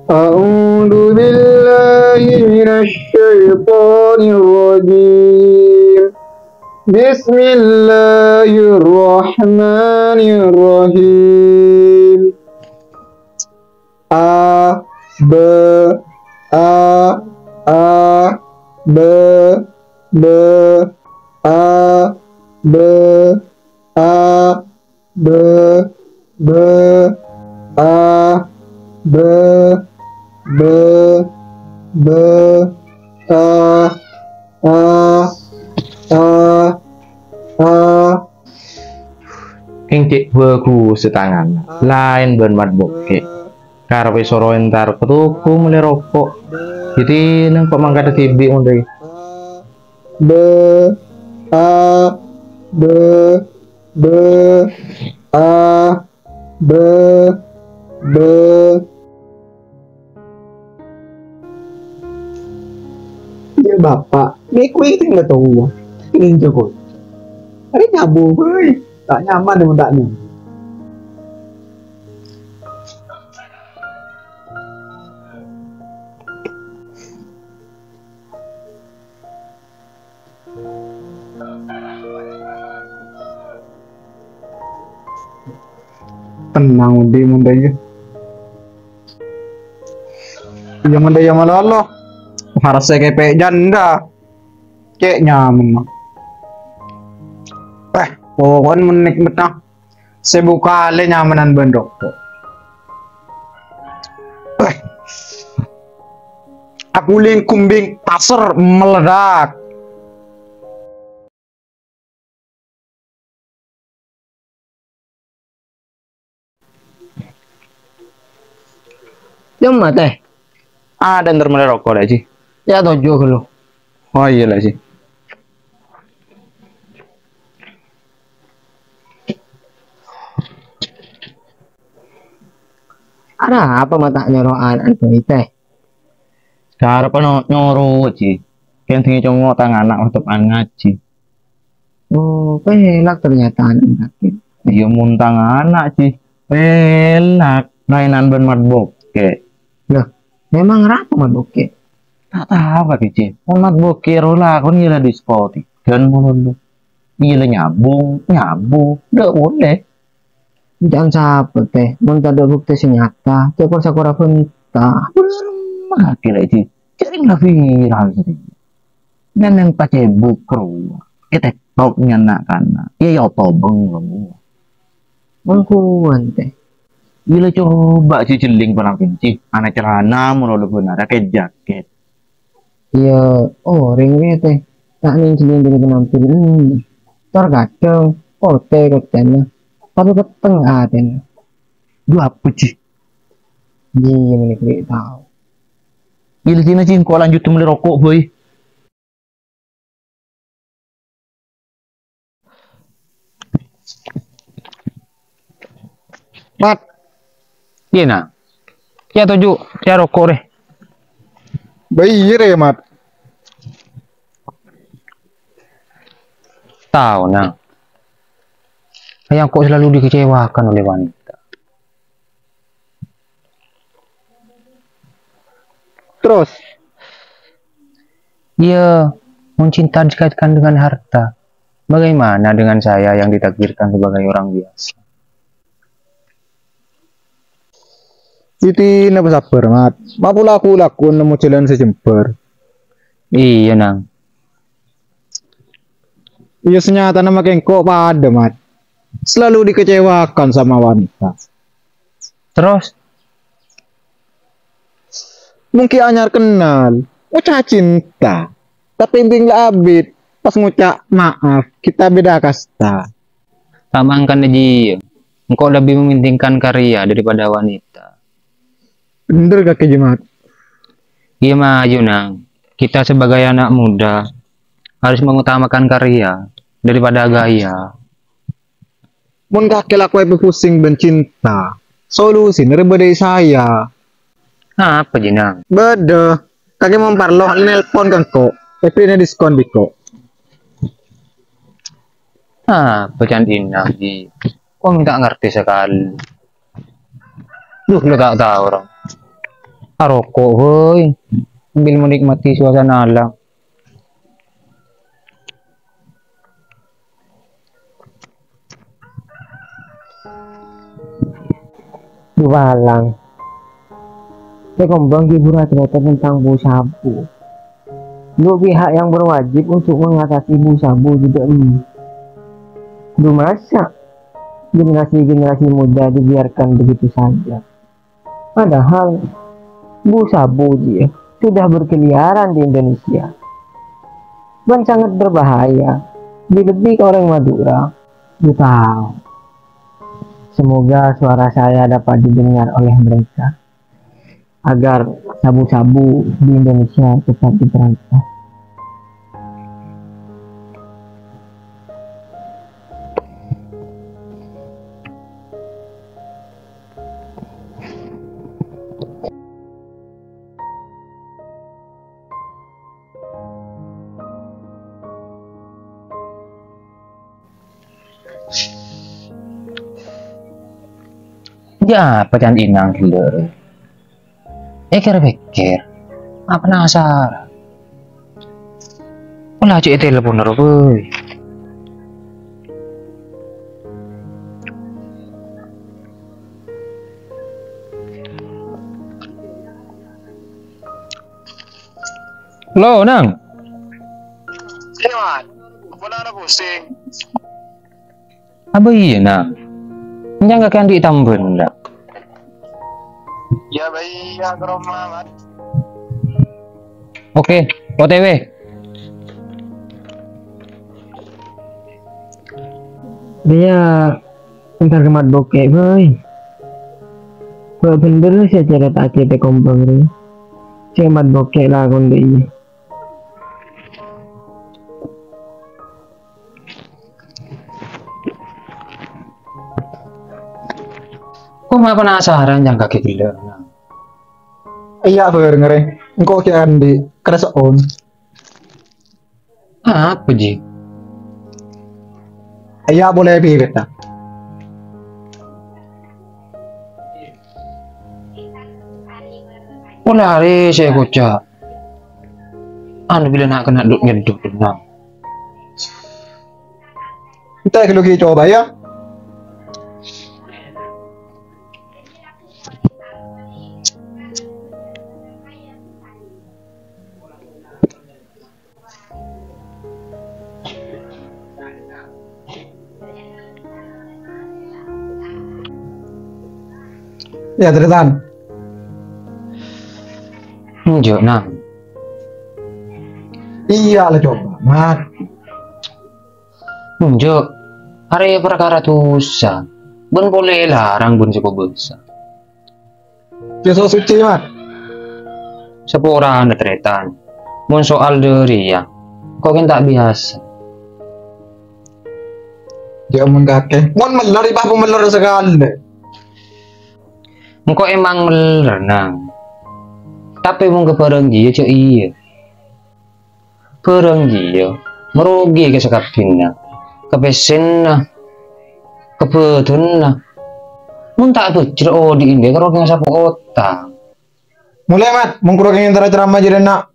أعوذ بالله من الشيطان الرجيم. بسم الله الرحمن الرحيم. A B A A B B A B A B B A B B B A A A. Ing cik beku setangan lain ben mat boke karepe soro entar ketuku mulai rokok jadi nang kok mangkat tibi unde B A B B A B B. Ya bapak, ini kuih tinggal tahu. Ini Joko. Hari nyabu, tak nyaman dengan tak nyaman. Tenang di mundanya. Yang mundanya malah Allah. Harusnya kayak janda. Kayak nyaman. Pokoknya menik betah. Saya buka le nyamanan bendok. Aku ling kumbing taser meledak. Cuma teh, ada ntar mulai rokok dah sih ya tujuh kilo. oh iya lah sih Ada apa mata nyoroan itu teh? sekarang kan nyoro sih kan tinggi cowok tangan anak untuk ngaji Oh, pelak ternyata anak sakit. iya muntang anak sih pelak lainan ben mat boke Loh, memang rapa maduke? tak tahu pak Cici mat boke rola kon gila diskotik dan mulun gila nyambung udah boleh Jangan sampai teh, mun ada bukti senyata, cekor sakura penta. mah kira Cici jadi nggak viral sih dan yang pakai bukro kita tok nyana karena iya ya tobeng lo Mengkuan teh. gila coba si jeling perang pinci anak celana menurut benar kayak jaket Iya, oh ringnya teh. Tak nih sendiri dari penampil. Terkadang pote katanya. Tapi peteng aten. dua apa sih Iya menikmati tahu. gila cina sih kok lanjut mulai rokok boy Mat, gina ya tujuh ya rokok deh bayir ya mat. tahu nah yang kok selalu dikecewakan oleh wanita Terus, dia mencinta dikaitkan dengan harta bagaimana dengan saya yang ditakdirkan sebagai orang biasa itu napa sabar mat. Mampu laku nemu jalan sejemper. iya nang Iya senyata nama kengkok pada mat. Selalu dikecewakan sama wanita. terus Mungkin anyar kenal, ngucap cinta, tapi bing abid pas ngucap maaf kita beda kasta. tambahkan aja engkau lebih mementingkan karya daripada wanita Bener gak kejemat? iya maju nang kita sebagai anak muda harus mengutamakan karya daripada gaya Mun kakek laku pusing ben cinta, solusi nerebedai saya. apa jinang Beda, kakek memparloh nelpon kan kok, tapi ini diskon biko. pecan inang di kok minta ngerti sekali lu tak tahu orang Rokok, woi. Sambil menikmati suasana alam. Walang. Saya kembang hibur cerita tentang bu sabu. Dua pihak yang berwajib untuk mengatasi bu sabu juga ini. Dua masa generasi-generasi muda dibiarkan begitu saja. Padahal bu sabu dia sudah berkeliaran di Indonesia dan sangat berbahaya. Lebih ke orang Madura. Tahu. Semoga suara saya dapat didengar oleh mereka agar sabu-sabu di Indonesia cepat diberantas. Ya, pecan inang gila. Pikir-pikir, apa penasaran? Ulah cek telepon ero, boy. Lo, Nang. Iya, apa ada pusing? Apa iya, Nang? Jangan kan ditambah, ndak? Ya bayi ya ke rumah, Mat. Oke, OTW. Dia entar kemat bokeh, boy. Bener sih cara tak kita kompang ni. Cemat bokeh lah konde ini. Kok mah penasaran yang kaki gila, Nang? Iya ngere. Engkau kian di keresoon. Apa, Ji? Iya boleh pilih tak? Oh lari saya kocak. Anu bila nak kena duk ngeduk Nang. Kita kalau kita coba ya. Ya ceritaan. Njo Nang. Iya lah coba, Mat. Njo. Hari perkara tusa. Bun boleh larang bun cukup besar. Yesus suci, Mat. Sepura anda tretan. Mun soal diri ya. Kok kan tak biasa. Dia mun kakek. Mun melar iba pun melar sekali. Engkau emang meler Nang. Tapi mau keperang dia cek iya. Perang dia merugi ke sekapinnya. Kepesinna. Kepetunna. Mun tak becer di India karo yang sapu otak. Mulai, Mat. Mengkurang yang ceramah jadi nak.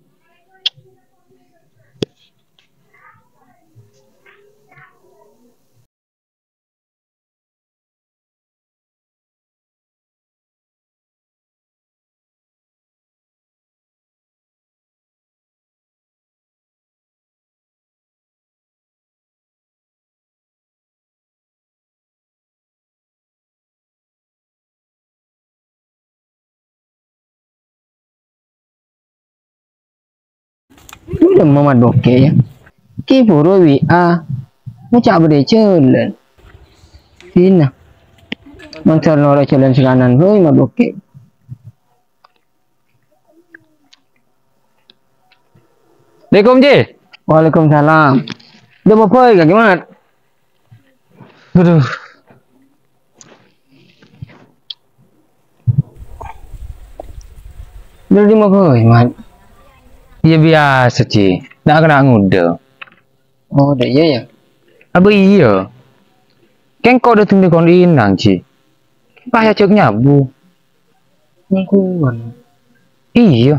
Udah mamat bokeh ya. Ki puro WA. Macam berde jalan. Sina. Mancar nora jalan sekanan, hoi mat bokeh. Assalamualaikum Ji. Waalaikumsalam. Udah mau pergi kak gimana? Aduh. Udah di mau pergi mat. Ya biasa Ci. Nak kena nguda. Oh, udah iya ya. Apa iya? Kan kau udah tunggu kondinang Ci. Payah cek nyabu. Ngkuan. Iya.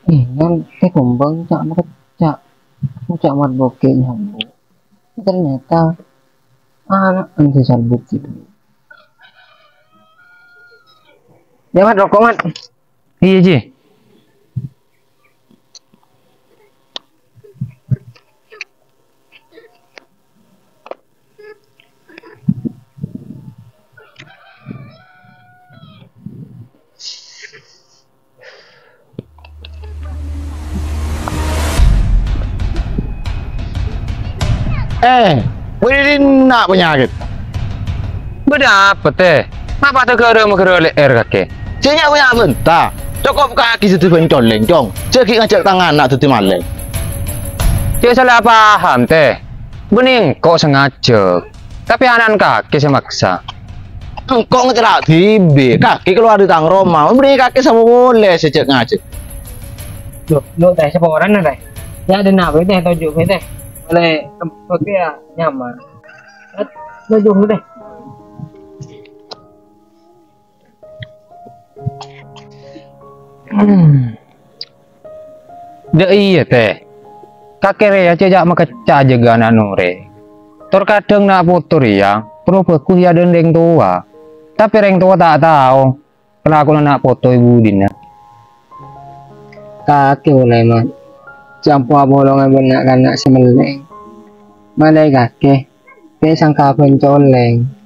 Kan teh kumbang cak cak mat bokeh nyambung. Ternyata anak anti sabuk gitu. Ya mat rokok mat. Iya Ji. Ini nak penyakit. Beda apa teh? Ngapa tuh kere leher kakek? Saya punya bentar. Cukup kaki sedih bencong lencong. Jadi ngajak tangan nak tuti maleng. Dia salah paham teh. Bening kok sengaja. Tapi anan kaki semaksa. Engkau ngecerak tibi. Kaki keluar di tang Roma. Beri kaki sama boleh sejak ngajak. Lo teh siapa orang teh? Ya ada nabe teh tujuh teh. Oleh tempat dia nyaman. Tujuh teh. Dah iya teh. Kakek rea cejak makecah jaga anak nure. Terkadang nak putur ya, perlu bagus ya dan reng tua. Tapi reng tua tak tahu. Kelakuan anak foto ibu Dina. Kaki oleh mat. Campur bolongan benak anak semeleng. Malai kaki. Pesang kapan coleng.